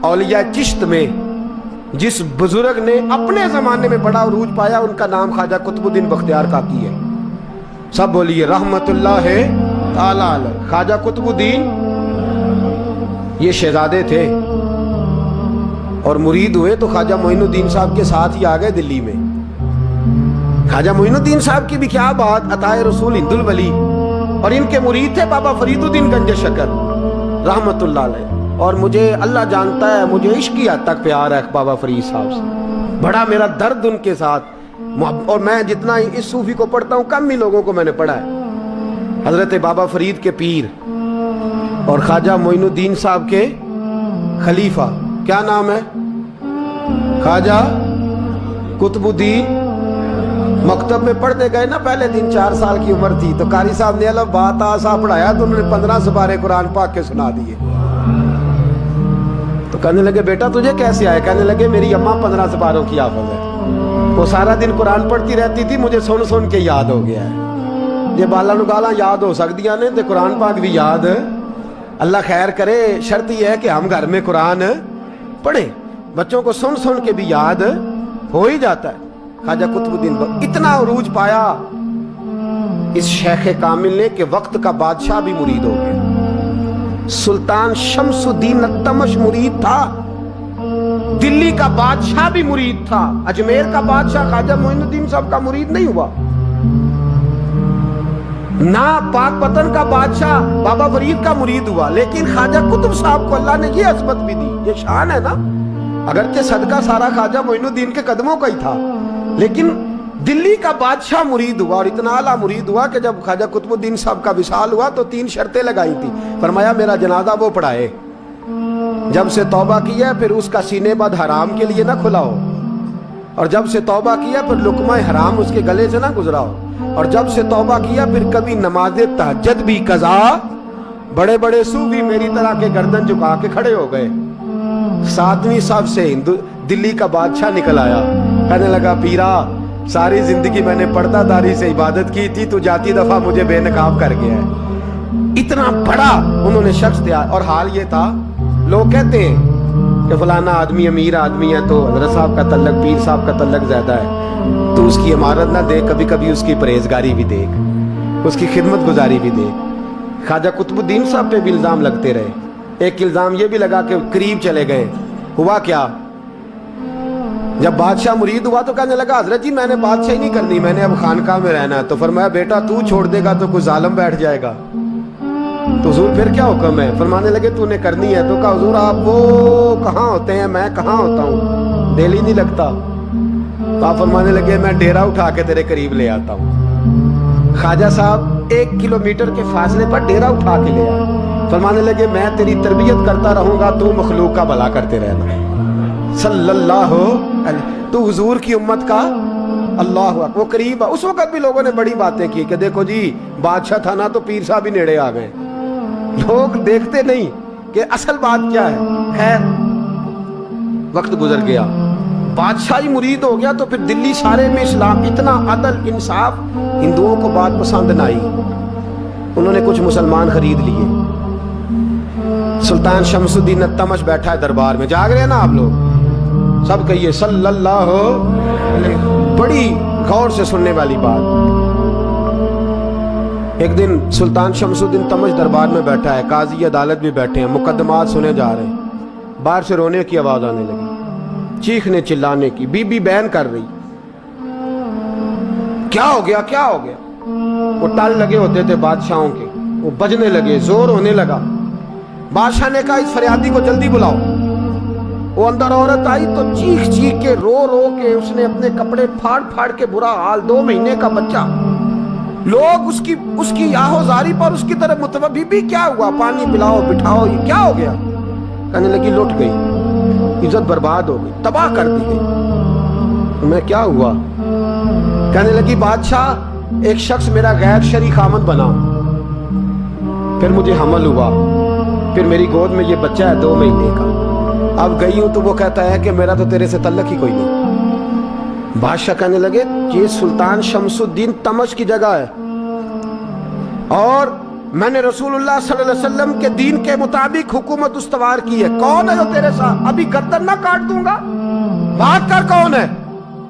औलिया चिश्त में जिस बुजुर्ग ने अपने जमाने में बड़ा उरूज पाया, उनका नाम ख्वाजा कुतुबुद्दीन बख्तियार काकी है। सब बोलिए रहमतुल्लाह ताला अलैह। ख्वाजा कुतुबुद्दीन ये शहजादे थे और मुरीद हुए तो ख्वाजा मोइनुद्दीन साहब के साथ ही आ गए दिल्ली में। ख्वाजा मोइनुद्दीन साहब की भी क्या बात, अताए रसूल हिंदुल वली, और इनके मुरीद थे बाबा फरीदुद्दीन गंज शकर रहमतुल्लाह अलैह। और मुझे अल्लाह जानता है, मुझे इश्क की हद तक प्यार है बाबा फरीद साहब से, बड़ा मेरा दर्द उनके साथ। और मैं जितना इस सूफी को पढ़ता हूँ कम ही लोगों को मैंने पढ़ा है। हजरत बाबा फरीद के पीर और ख्वाजा मोइनुद्दीन साहब के खलीफा, क्या नाम है, ख्वाजा कुतुबुद्दीन। मकतब में पढ़ने गए ना पहले दिन, 4 साल की उम्र थी, तो कारी साहब ने अलग बात आसा पढ़ाया तो उन्होंने 15 सिपारे कुरान पाक के सुना दिए। तो कहने लगे बेटा तुझे कैसे आए? कहने लगे मेरी अम्मा 15 सिपारों की हाफिज है, वो सारा दिन कुरान पढ़ती रहती थी, मुझे सुन सुन के याद हो गया है। ये बाला गाला याद हो सकदियां ने ते कुरान पाक भी याद, अल्लाह खैर करे। शर्त यह है कि हम घर में कुरान पढ़े, बच्चों को सुन सुन के भी याद हो ही जाता है। ख्वाजा कुतुबुद्दीन इतना उरूज पाया इस शेख कामिल ने कि वक्त का बादशाह भी मुरीद हो गया। सुल्तान शमसुद्दीन तमश मुरीद था, दिल्ली का बादशाह भी मुरीद था, अजमेर का बादशाह ख्वाजा मोइनुद्दीन साहब का मुरीद नहीं हुआ ना, पाकपतन का बादशाह बाबा फरीद का मुरीद हुआ। लेकिन ख्वाजा कुतुब साहब को अल्लाह ने ये अजमत भी दी, ये शान है ना। अगरचे सदका सारा ख्वाजा मोइनुद्दीन के कदमों का ही था, लेकिन दिल्ली का बादशाह मुरीद हुआ, और इतना आला मुरीद हुआ कि जब ख्वाजा कुतुबुद्दीन साहब का विसाल हुआ तो 3 शर्तें लगाई थी। फरमाया मेरा जनाजा वो पढ़ाए, जब से तौबा किया फिर उसका सीने बद हराम के लिए ना खुला हो, और जब से तौबा किया फिर लुकमा हराम उसके गले से ना गुजरा हो, और जब से तौबा किया फिर कभी नमाज तहज्जुद भी कज़ा। बड़े बड़े सूफी मेरी तरह के गर्दन झुका के खड़े हो गए। 7वीं साहब से दिल्ली का बादशाह निकल आया, कहने लगा पीरा सारी जिंदगी मैंने पर्दादारी से इबादत की थी, तू जाती दफा मुझे बेनकाब कर गया है। इतना बड़ा उन्होंने शख्स दिया। और हाल ये था, लोग कहते हैं कि फलाना आदमी अमीर आदमी है तो हजरत साहब का तल्लक, पीर साहब का तल्लक ज्यादा है, तो उसकी इमारत ना देख, कभी कभी उसकी परहेजगारी भी देख, उसकी खिदमत गुजारी भी देख। ख्वाजा कुतुबुद्दीन साहब पे भी इल्जाम लगते रहे। एक इल्जाम ये भी लगा कि करीब चले गए। हुआ क्या, जब बादशाह मुरीद हुआ तो कहने लगा हजरत जी मैंने बादशाही नहीं करनी, मैंने अब खानकाह में रहना है। तो फरमाया बेटा तू छोड़ देगा तो कोई जालिम बैठ जाएगा। तो हुजूर फिर क्या हुक्म है? फरमाने लगे तूने करनी है। तो कहा हुजूर आप वो कहाँ होते हैं, मैं कहाँ होता हूँ, दिल ही नहीं लगता। तो आप फरमाने लगे मैं डेरा उठा के तेरे करीब ले आता हूँ। ख्वाजा साहब 1 किलोमीटर के फासले पर डेरा उठा के ले आए। फरमाने लगे मैं तेरी तरबियत करता रहूंगा, तू मखलूक का भला करते रहना सल्लल्लाहु अलैहि। तो हुजूर की उम्मत का अल्लाह वो करीब। उस वक्त भी लोगों ने बड़ी बातें की कि देखो जी बादशाह था ना तो पीर साहब ही नेड़े आ गए। लोग देखते नहीं कि असल बात क्या है। खैर वक्त गुजर गया, बादशाही मुरीद हो गया, तो फिर दिल्ली सारे में इस्लाम, इतना अदल इंसाफ, हिंदुओं को बात पसंद ना आई। उन्होंने कुछ मुसलमान खरीद लिए। सुल्तान शमसुद्दीन तमश बैठा है दरबार में, जाग रहे हैं ना आप लोग, सब कहिए सल्लल्लाहु अलैहि। बड़ी गौर से सुनने वाली बात। एक दिन सुल्तान शमसुद्दीन तमश दरबार में बैठा है, काजी अदालत भी बैठे हैं, मुकदमात सुने जा रहे हैं। बाहर से रोने की आवाज आने लगी, चीखने चिल्लाने की, बीबी बयान कर रही। क्या हो गया, क्या हो गया? वो टाल लगे होते थे बादशाहों के, वो बजने लगे, जोर होने लगा। बादशाह ने कहा इस फरियादी को जल्दी बुलाओ। वो अंदर औरत आई तो चीख चीख के, रो रो के उसने अपने कपड़े फाड़ फाड़ के, बुरा हाल, 2 महीने का बच्चा। लोग उसकी आहोजारी पर उसकी तरफ मुतवज्जह, बीबी क्या हुआ, पानी पिलाओ बिठाओ, ये क्या हो गया? कहने लगी लुट गई, इज्जत बर्बाद हो गई, तबाह कर दी गई। मैं क्या हुआ? कहने लगी बादशाह एक शख्स मेरा गैर शरई खामद बना, फिर मुझे हमल हुआ, फिर मेरी गोद में ये बच्चा है 2 महीने का। अब गई हूं तो वो कहता है कि मेरा तो तेरे से तल्लक ही कोई नहीं। बादशाह कहने लगे ये सुल्तान शमसुद्दीन तमश की जगह है और میں نے رسولullah صلی اللہ علیہ وسلم کے دین کے مطابق حکومت استوار کی ہے. کون ہے جو تیرے ساتھ؟ ابھی گردن نہ کاٹ دوں گا. بات کر کون ہے؟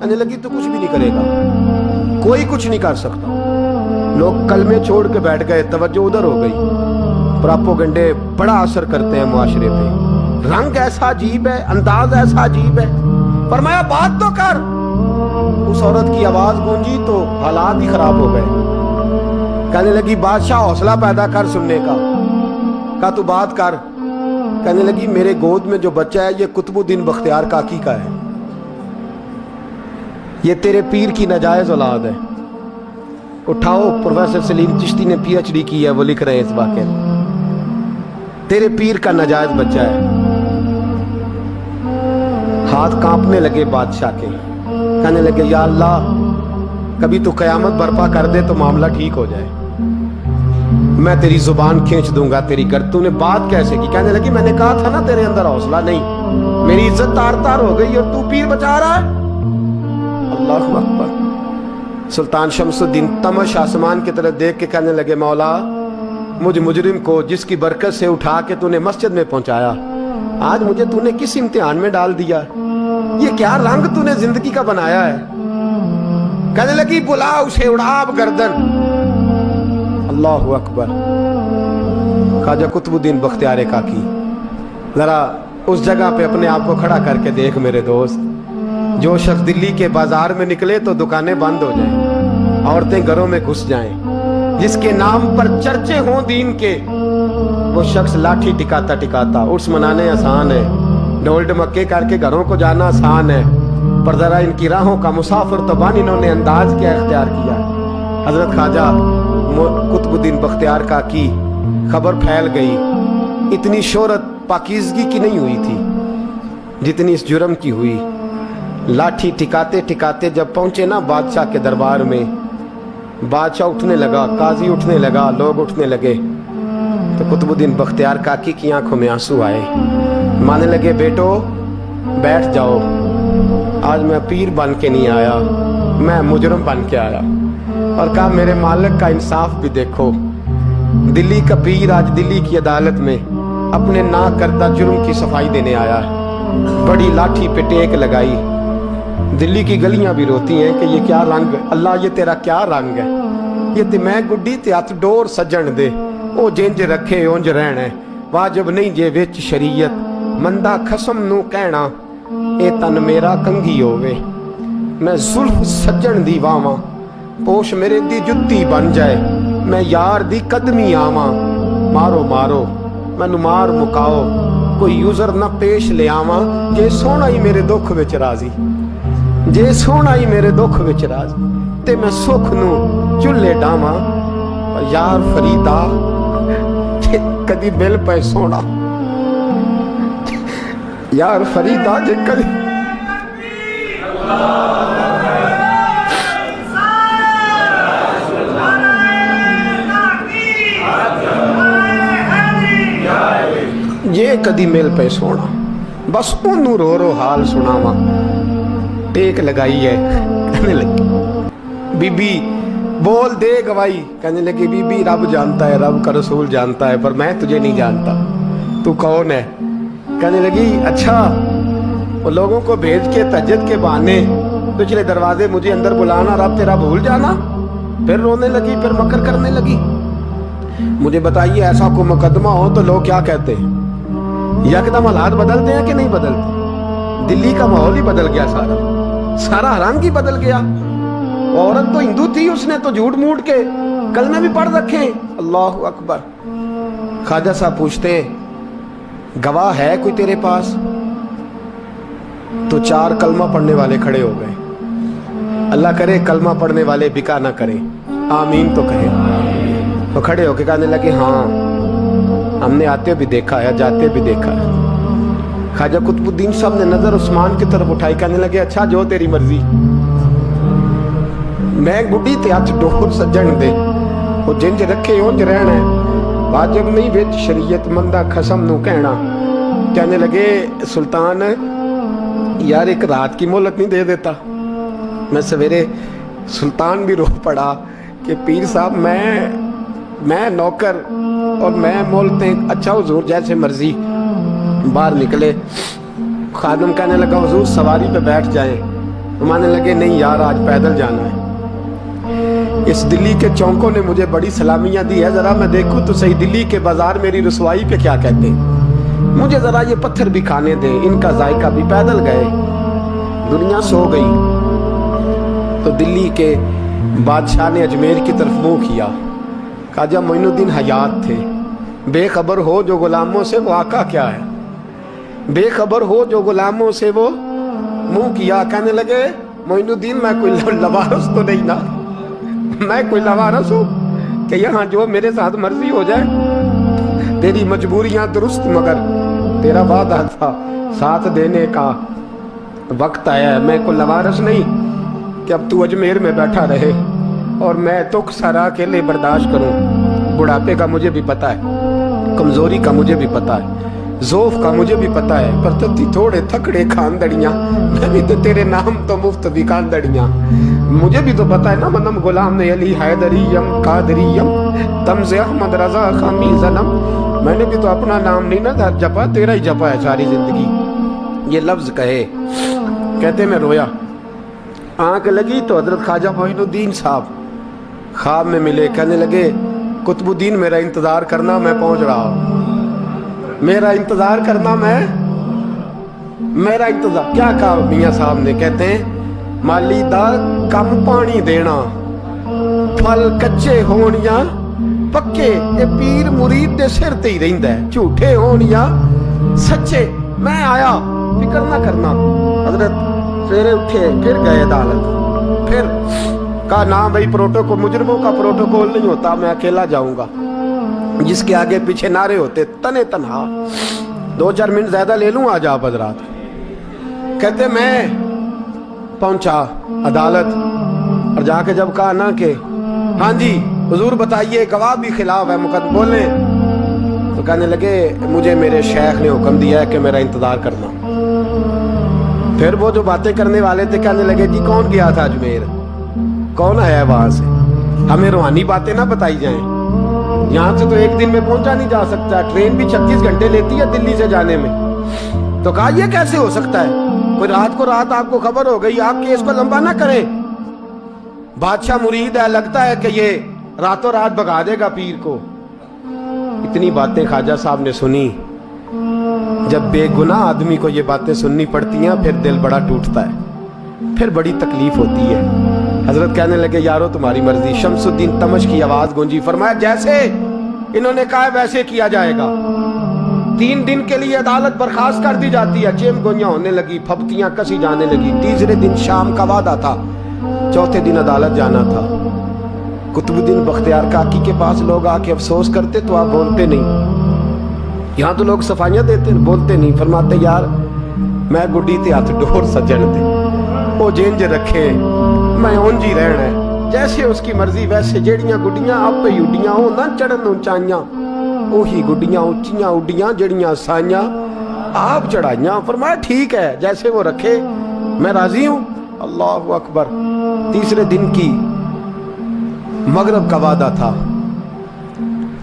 کہنے لگی تو کچھ بھی نہیں کرے گا, کوئی کچھ نہیں کر سکتا. لوگ کلمے چھوڑ کے بیٹھ گئے, توجہ ادھر ہو گئی. پراپوگنڈے بڑا اثر کرتے ہیں معاشرے پہ. رنگ ایسا عجیب ہے, انداز ایسا عجیب ہے. فرمایا بات تو کر. اس عورت کی آواز گونجی تو حالات ہی خراب ہو گئے. کہنے لگی بادشاہ حوصلہ پیدا کر سننے کا. کہا تو بات کر. کہنے لگی میرے گود میں جو بچہ ہے یہ قطب الدین بختیار کاکی کا ہے, یہ تیرے پیر کی ناجائز اولاد ہے. اٹھاؤ, پروفیسر سلیم چشتی نے پی ایچ ڈی کی ہے, وہ لکھ رہے ہیں اس واقعے میں. تیرے پیر کا ناجائز بچہ ہے. ہاتھ کانپنے لگے بادشاہ کے. کہنے لگے یا اللہ کبھی تو قیامت برپا کر دے تو معاملہ ٹھیک ہو جائے, میں تیری زبان کھینچ دوں گا تیری گر. تو نے بات کیسے کی؟ کہنے لگی میں نے کہا تھا نا تیرے اندر حوصلہ نہیں, میری عزت تار تار ہو گئی اور تو پیر بچا رہا ہے. اللہ اکبر. سلطان شمس الدین تمش آسمان کی طرف دیکھ کے کہنے لگے مولا مجھ مجرم کو جس کی برکت سے اٹھا کے تو نے مسجد میں پہنچایا, آج مجھے تو نے کس امتحان میں ڈال دیا؟ یہ کیا رنگ تو نے زندگی کا بنایا ہے؟ کہنے لگی بلا اسے, اڑاب گردن. اللہ اکبر. خواجہ قطب الدین بختیار کاکی, ذرا اس جگہ پہ اپنے آپ کو کھڑا کر کے دیکھ میرے دوست. جو شخص دلی کے بازار میں نکلے تو دکانیں بند ہو جائیں, عورتیں گھروں میں گھس جائیں, جس کے نام پر چرچے ہوں دین کے, وہ شخص لاٹھی ٹکاتا ٹکاتا. عرس منانے آسان ہے, ڈھول ڈمکے کر کے گھروں کو جانا آسان ہے, پر ذرا ان کی راہوں کا مسافر تو بان انہوں نے انداز کیا اختیار کیا. حضرت خواجہ قطب الدین بختیار کاکی خبر پھیل گئی. اتنی شہرت پاکیزگی کی نہیں ہوئی تھی جتنی اس جرم کی ہوئی. لاٹھی ٹکاتے ٹکاتے جب پہنچے نا بادشاہ کے دربار میں, بادشاہ اٹھنے لگا, قاضی اٹھنے لگا, لوگ اٹھنے لگے, تو قطب الدین بختیار کاکی کی آنکھوں میں آنسو آئے. مانے لگے بیٹو بیٹھ جاؤ, آج میں پیر بن کے نہیں آیا, میں مجرم بن کے آیا. اور کہا میرے مالک کا انصاف بھی دیکھو, دلی کا پیر آج دلی کی عدالت میں اپنے نا کردہ جرم کی صفائی دینے آیا ہے. بڑی لاٹھی پہ ٹیک لگائی. دلی کی گلیاں بھی روتی ہیں کہ یہ کیا رنگ, اللہ یہ تیرا کیا رنگ ہے. یہ تے میں گڈی تے ہاتھ ڈور سجن دے, او جنج رکھے اونج رہنا ہے, واجب نہیں جے وچ شریعت, مندہ خسم نو کہنا اے تن میرا کنگھی ہووے. میں زلف سجن دی واواں, پوش میرے دی جتی بن جائے, میں یار دی قدمی آواں. مارو مارو مینوں مار مکاؤ, کوئی عذر نہ پیش لے آواں, جے سونا ہی میرے دکھ وچ راضی, جے سونا ہی میرے دکھ وچ راضی, تے میں سکھ نو چلے ڈاواں. یار فریدا جے کدی مل پے سونا, یار فریدا جے کدی یہ کدی مل پہ سونا, بس انہوں رو رو حال سناواں. ٹیک لگائی ہے. کہنے لگی بی بی بول دے گواہی. کہنے لگی بی بی رب جانتا ہے, رب کا رسول جانتا ہے, پر میں تجھے نہیں جانتا, تو کون ہے؟ کہنے لگی اچھا وہ لوگوں کو بھیج کے تہجد کے بہانے پچھلے دروازے مجھے اندر بلانا, رب تیرا بھول جانا. پھر رونے لگی, پھر مکر کرنے لگی. مجھے بتائیے ایسا کوئی مقدمہ ہو تو لوگ کیا کہتے ہیں؟ یکدم حالات بدلتے ہیں کہ نہیں بدلتے؟ دلی کا ماحول ہی بدل گیا, سارا رنگ ہی بدل گیا. عورت تو ہندو تھی, اس نے تو جھوٹ موٹ کے کلمے بھی پڑھ رکھے. اللہ اکبر. خواجہ صاحب پوچھتے ہیں گواہ ہے کوئی تیرے پاس؟ تو 4 کلمہ پڑھنے والے کھڑے ہو گئے. اللہ کرے کلمہ پڑھنے والے بکا نہ کریں, آمین تو کہیں. تو کھڑے ہو کے کہنے لگے ہاں ہم نے آتے بھی دیکھا ہے, جاتے بھی دیکھا ہے. خواجہ قطب الدین صاحب نے نظر عثمان کی طرف اٹھائی, کہنے لگے اچھا جو تیری مرضی, میں گڈی تے ہاتھ ڈور سجن دے, وہ جنج رکھے اونج رہنا ہے, واجب نہیں وچ شریعت, مندہ خسم نو کہنا. کہنے لگے سلطان یار ایک رات کی مہلت نہیں دے دیتا؟ میں سویرے سلطان بھی رو پڑا کہ پیر صاحب میں मैं नौकर और मैं बोलते हैं अच्छा हुजूर जैसे मर्जी। बाहर निकले, खादम कहने लगा हुजूर सवारी पे बैठ जाएं। मानने लगे नहीं यार आज पैदल जाना है। इस दिल्ली के चौकों ने मुझे बड़ी सलामियां दी है, जरा मैं देखूं तो सही दिल्ली के बाजार मेरी रसवाई पे क्या कहते हैं। मुझे जरा ये पत्थर भी खाने दे, इनका जायका भी। पैदल गए, दुनिया सो गई तो दिल्ली के बादशाह ने अजमेर की तरफ मुंह किया। ख्वाजा मोइनुद्दीन हयात थे। बेखबर हो जो गुलामों से वो आका क्या है, बेखबर हो जो गुलामों से वो मुंह किया। कहने लगे मोइनुद्दीन मैं कोई लवारस तो नहीं ना, मैं कोई लवारस हूँ कि यहाँ जो मेरे साथ मर्जी हो जाए। तेरी मजबूरियाँ दुरुस्त, मगर तेरा वादा था साथ देने का वक्त आया है। मैं कोई लवारस नहीं कि अब तू अजमेर में बैठा रहे और मैं तुक सारा अकेले बर्दाश्त करूं। बुढ़ापे का मुझे भी पता है, कमजोरी का मुझे भी पता है, ज़ौफ का मुझे भी पता है, पर तो थोड़े थकड़े खानदड़ियाँ, मैं भी तो तेरे नाम तो मुफ्त भी खानदड़ियाँ। मुझे भी तो पता है ना मनम गुलाम ने अली हैदरियम कादरियम तमज़े अहमद रजा खामी जन्म। मैंने भी तो अपना नाम नहीं ना जपा, तेरा ही जपा है सारी जिंदगी। ये लफ्ज़ कहे, कहते मैं रोया। आँख लगी तो हजरत ख्वाजा मोइनुद्दीन साहब ख्वाब में मिले। कहने लगे कुतुबुद्दीन मेरा इंतज़ार करना, मैं पहुँच रहा हूँ। मेरा इंतज़ार करना, मेरा इंतज़ार। क्या कहा मियाँ साहब ने? कहते हैं माली दा कम पानी देना, फल कच्चे होण या पक्के, ये पीर मुरीद दे सिर ते ही रहिंदा है। झूठे होण या सच्चे, मैं आया फिक्र ना करना। हजरत सवेरे उठे, फिर गए अदालत। फिर कहा ना भाई प्रोटोकॉल, मुजरिमों का प्रोटोकॉल नहीं होता, मैं अकेला जाऊंगा। जिसके आगे पीछे नारे होते तने तनहा। 2-4 मिनट ज्यादा ले लूं आज आप हजरात। कहते मैं पहुंचा अदालत और जाके जब कहा ना कि हाँ जी हुजूर बताइए, गवाह भी खिलाफ है, मुकदमा बोले, तो कहने लगे मुझे मेरे शेख ने हुक्म दिया है कि मेरा इंतजार करना। फिर वो जो बातें करने वाले थे कहने लगे जी कौन गया था अजमेर, कौन आया है वहां से, हमें रूहानी बातें ना बताई जाएं। यहाँ से तो एक दिन में पहुंचा नहीं जा सकता, ट्रेन भी 36 घंटे लेती है दिल्ली से जाने में। तो कहा ये कैसे हो सकता है, कोई रात को रात आपको खबर हो गई, आप केस को लंबा ना करें। बादशाह मुरीद है, लगता है कि ये रातों रात भगा देगा पीर को। इतनी बातें ख्वाजा साहब ने सुनी। जब बेगुनाह आदमी को ये बातें सुननी पड़ती हैं फिर दिल बड़ा टूटता है, फिर बड़ी तकलीफ होती है। हजरत कहने लगे यारो तुम्हारी मर्जी। शमसुद्दीन तमश की आवाज गूंजी, फरमाया जैसे इन्होंने कहा वैसे किया जाएगा। 3 दिन के लिए अदालत बर्खास्त कर दी जाती है। चेम गोइयां होने लगी, फप्तियां कसी जाने लगी। तीसरे दिन शाम का वादा था, चौथे दिन अदालत जाना था। कुतुबुद्दीन बख्तियार काकी के पास लोग आके अफसोस करते तो आप बोलते नहीं। यहाँ तो लोग सफाइयां देते बोलते नहीं। फरमाते यार मैं गुड्डी ते हथ डोर सजन दे, वो जिंज रखे मैं उंज ही रहना है, जैसे उसकी मर्जी वैसे। जेड़ियां गुड्डियां आपे ही उड्डियां हो ना चढ़न उचाइयां, ओही गुड्डियां उच्चियां उड्डियां जड़ियां साइयां आप चढ़ाइयां। फरमाया ठीक है जैसे वो रखे मैं राजी हूं। अल्लाह अकबर। तीसरे दिन की मगरब का वादा था।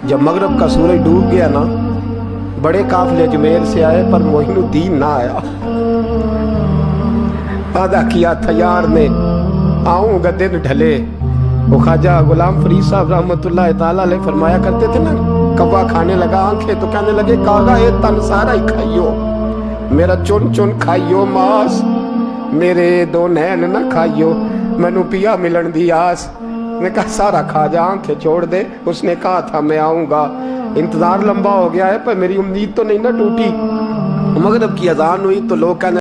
जब मगरब का सूरज डूब गया ना, बड़े काफले अजमेर से आए पर मोइनुद्दीन ना आया। वादा किया था यार ने आऊंगा दिन ढले। वो ख्वाजा गुलाम फरीद साहब रहमतुल्लाह ताला अलैह फरमाया करते थे ना, कौवा खाने लगा आंखें तो कहने लगे कागा ये तन सारा ही खाइयो, मेरा चुन चुन खाइयो मास, मेरे 2 नैन ना खाइयो, मैनू पिया मिलन दी आस। ने कहा सारा खा जा, आंखें छोड़ दे। उसने कहा था मैं आऊंगा, इंतजार लंबा हो गया है पर मेरी उम्मीद तो नहीं ना टूटी। मगरिब की अजान हुई तो लोग कहने